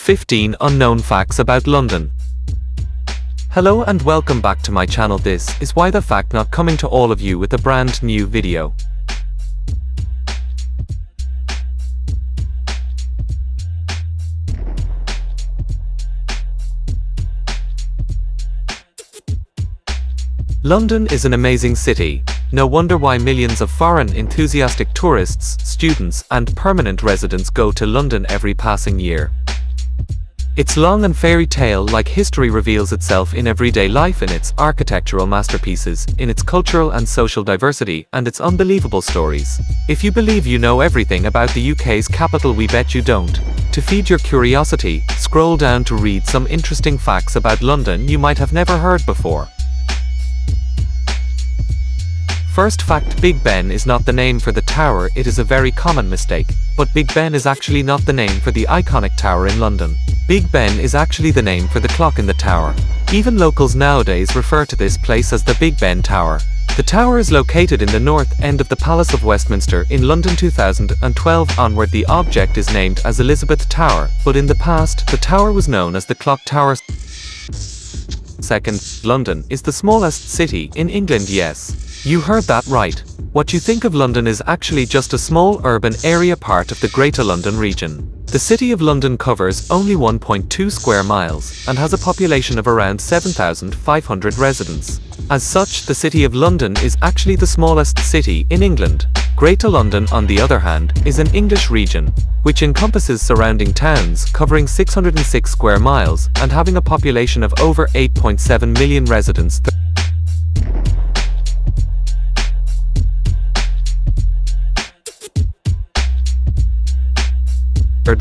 15 Unknown Facts About London. Hello and welcome back to my channel. This is Why the Fact Not coming to all of you with a brand new video. London is an amazing city. No wonder why millions of foreign enthusiastic tourists, students, and permanent residents go to London every passing year. Its long and fairy tale-like history reveals itself in everyday life, in its architectural masterpieces, in its cultural and social diversity, and its unbelievable stories. If you believe you know everything about the UK's capital, we bet you don't. To feed your curiosity, scroll down to read some interesting facts about London you might have never heard before. First fact: Big Ben is not the name for the tower. It is a very common mistake. But Big Ben is actually not the name for the iconic tower in London. Big Ben is actually the name for the clock in the tower. Even locals nowadays refer to this place as the Big Ben Tower. The tower is located in the north end of the Palace of Westminster in London. 2012 onward, the object is named as Elizabeth Tower, but in the past, the tower was known as the Clock Tower. Second, London is the smallest city in England. Yes, you heard that right. What you think of London is actually just a small urban area, part of the Greater London region. The City of London covers only 1.2 square miles and has a population of around 7,500 residents. As such, the City of London is actually the smallest city in England. Greater London, on the other hand, is an English region, which encompasses surrounding towns covering 606 square miles and having a population of over 8.7 million residents.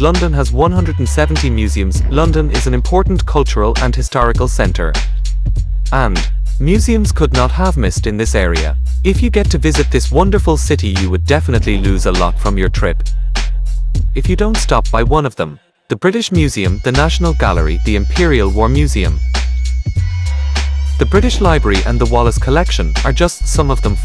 London has 170 museums. London is an important cultural and historical centre, and museums could not have missed in this area. If you get to visit this wonderful city, you would definitely lose a lot from your trip if you don't stop by one of them. The British Museum, the National Gallery, the Imperial War Museum, the British Library and the Wallace Collection are just some of them.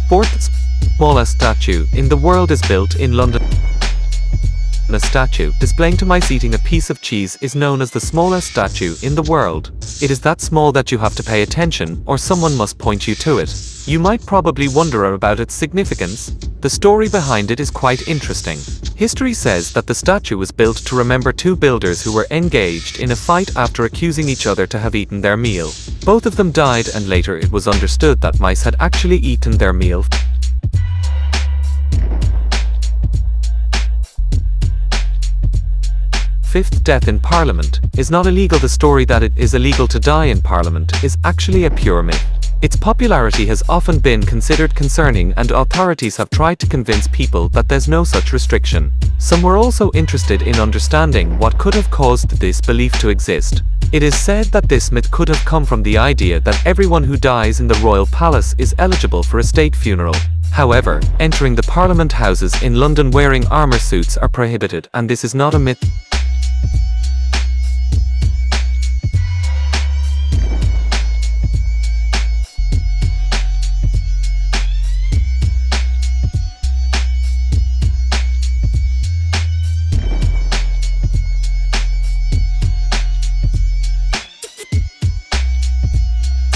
Fourth, smallest statue in the world is built in London. A statue displaying to my seating a piece of cheese is known as the smallest statue in the world. It is that small that you have to pay attention, or someone must point you to it. You might probably wonder about its significance. The story behind it is quite interesting. History says that the statue was built to remember two builders who were engaged in a fight after accusing each other to have eaten their meal. Both of them died, and later it was understood that mice had actually eaten their meal. Fifth, death in Parliament is not illegal. The story that it is illegal to die in Parliament is actually a pure myth. Its popularity has often been considered concerning, and authorities have tried to convince people that there's no such restriction. Some were also interested in understanding what could have caused this belief to exist. It is said that this myth could have come from the idea that everyone who dies in the royal palace is eligible for a state funeral. However, entering the Parliament houses in London wearing armour suits are prohibited, and this is not a myth.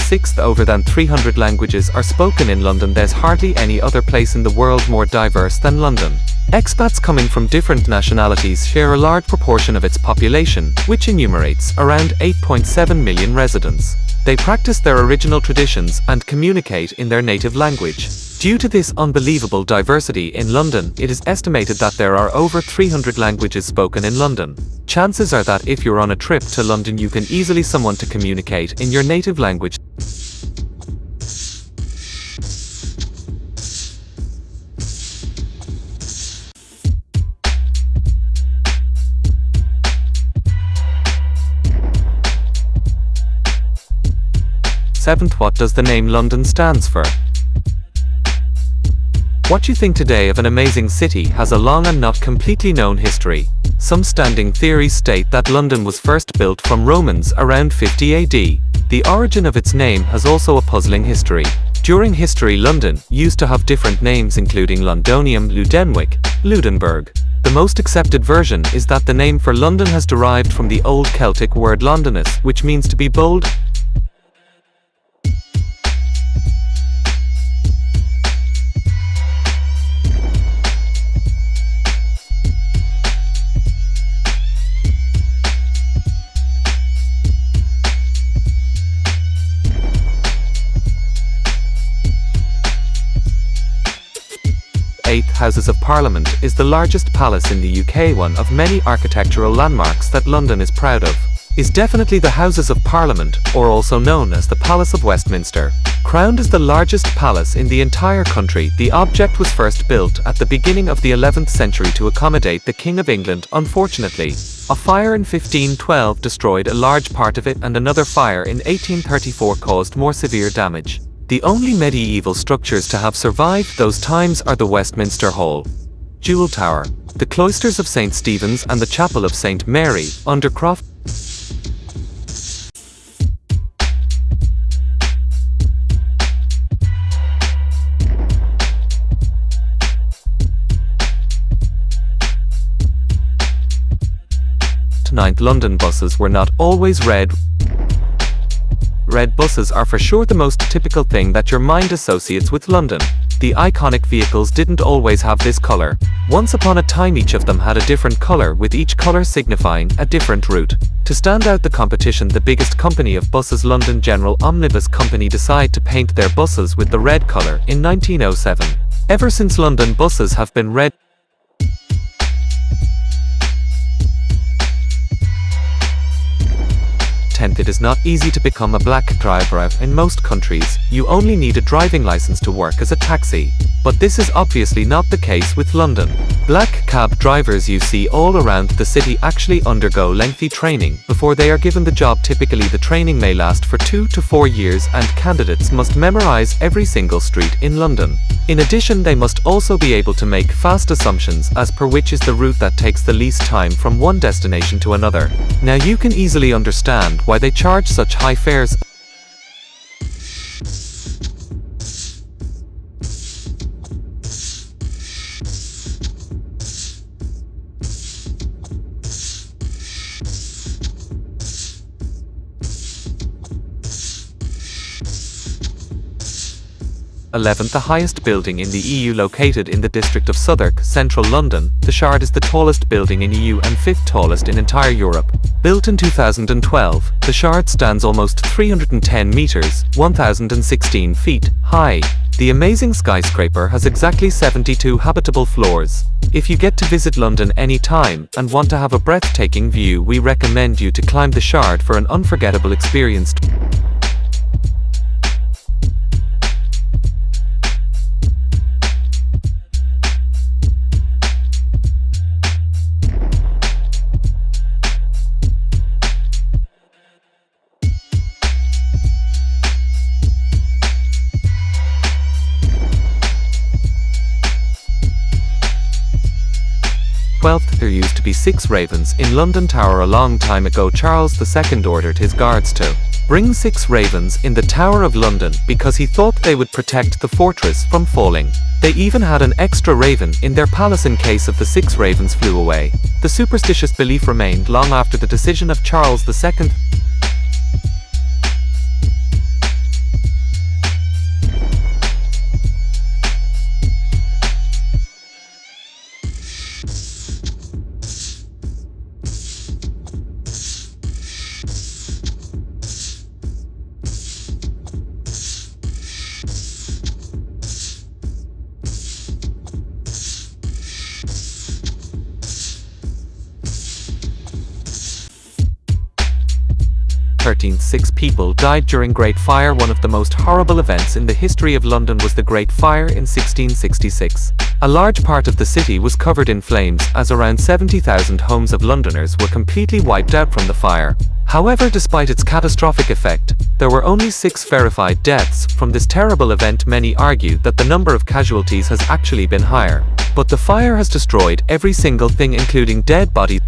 Sixth, over than 300 languages are spoken in London. There's hardly any other place in the world more diverse than London. Expats coming from different nationalities share a large proportion of its population, which enumerates around 8.7 million residents. They practice their original traditions and communicate in their native language. Due to this unbelievable diversity in London, it is estimated that there are over 300 languages spoken in London. Chances are that if you're on a trip to London, you can easily someone to communicate in your native language. Seventh, what does the name London stands for? What you think today of an amazing city has a long and not completely known history. Some standing theories state that London was first built from Romans around 50 AD. The origin of its name has also a puzzling history. During history, London used to have different names including Londonium, Ludenwick, Ludenberg. The most accepted version is that the name for London has derived from the Old Celtic word Londonus, which means to be bold. Houses of Parliament is the largest palace in the UK. One of many architectural landmarks that London is proud of is definitely the Houses of Parliament, or also known as the Palace of Westminster. Crowned as the largest palace in the entire country, the object was first built at the beginning of the 11th century to accommodate the King of England. Unfortunately, a fire in 1512 destroyed a large part of it, and another fire in 1834 caused more severe damage. The only medieval structures to have survived those times are the Westminster Hall, Jewel Tower, the cloisters of St. Stephen's and the Chapel of St. Mary, Undercroft. Ninth, London buses were not always red. Red buses are for sure the most typical thing that your mind associates with London. The iconic vehicles didn't always have this color. Once upon a time each of them had a different color, with each color signifying a different route. To stand out the competition, the biggest company of buses, London General Omnibus Company, decided to paint their buses with the red color in 1907. Ever since, London buses have been red. It is not easy to become a black driver in most countries. You only need a driving license to work as a taxi. But this is obviously not the case with London. Black cab drivers you see all around the city actually undergo lengthy training before they are given the job. Typically the training may last for 2 to 4 years, and candidates must memorize every single street in London. In addition, they must also be able to make fast assumptions as per which is the route that takes the least time from one destination to another. Now you can easily understand why they charge such high fares. The highest building in the EU, located in the district of Southwark, central London. The Shard is the tallest building in EU and 5th tallest in entire Europe. Built in 2012, the Shard stands almost 310 meters, 1,016 feet, high. The amazing skyscraper has exactly 72 habitable floors. If you get to visit London any time and want to have a breathtaking view, we recommend you to climb the Shard for an unforgettable experience. There used to be 6 ravens in London Tower. A long time ago, Charles II ordered his guards to bring 6 ravens in the Tower of London because he thought they would protect the fortress from falling. They even had an extra raven in their palace in case of the 6 ravens flew away. The superstitious belief remained long after the decision of Charles II. 13th, 6 people died during Great Fire. One of the most horrible events in the history of London was the Great Fire in 1666. A large part of the city was covered in flames, as around 70,000 homes of Londoners were completely wiped out from the fire. However, despite its catastrophic effect, there were only 6 verified deaths from this terrible event. Many argue that the number of casualties has actually been higher. But the fire has destroyed every single thing, including dead bodies.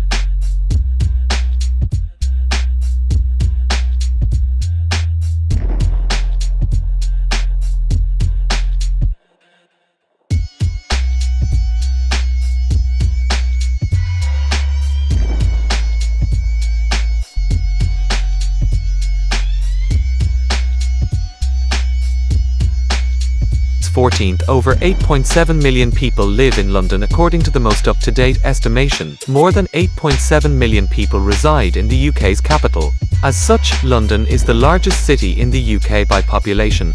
Over 8.7 million people live in London. According to the most up-to-date estimation, more than 8.7 million people reside in the UK's capital. As such, London is the largest city in the UK by population.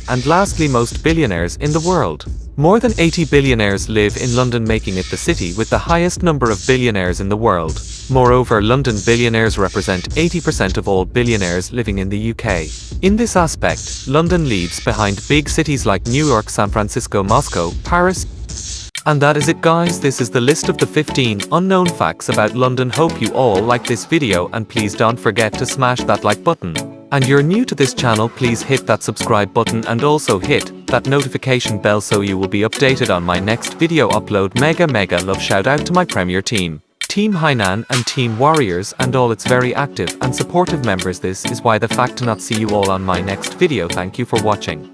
And lastly, most billionaires in the world. More than 80 billionaires live in London, making it the city with the highest number of billionaires in the world. Moreover, London billionaires represent 80% of all billionaires living in the UK. In this aspect, London leaves behind big cities like New York, San Francisco, Moscow, Paris. And that is it, guys. This is the list of the 15 unknown facts about London. Hope you all like this video, and please don't forget to smash that like button. And you're new to this channel, please hit that subscribe button and also hit that notification bell so you will be updated on my next video upload. Mega love shout out to my premier team, Team Hainan and Team Warriors, and all its very active and supportive members. This is why the fact to not see you all on my next video. Thank you for watching.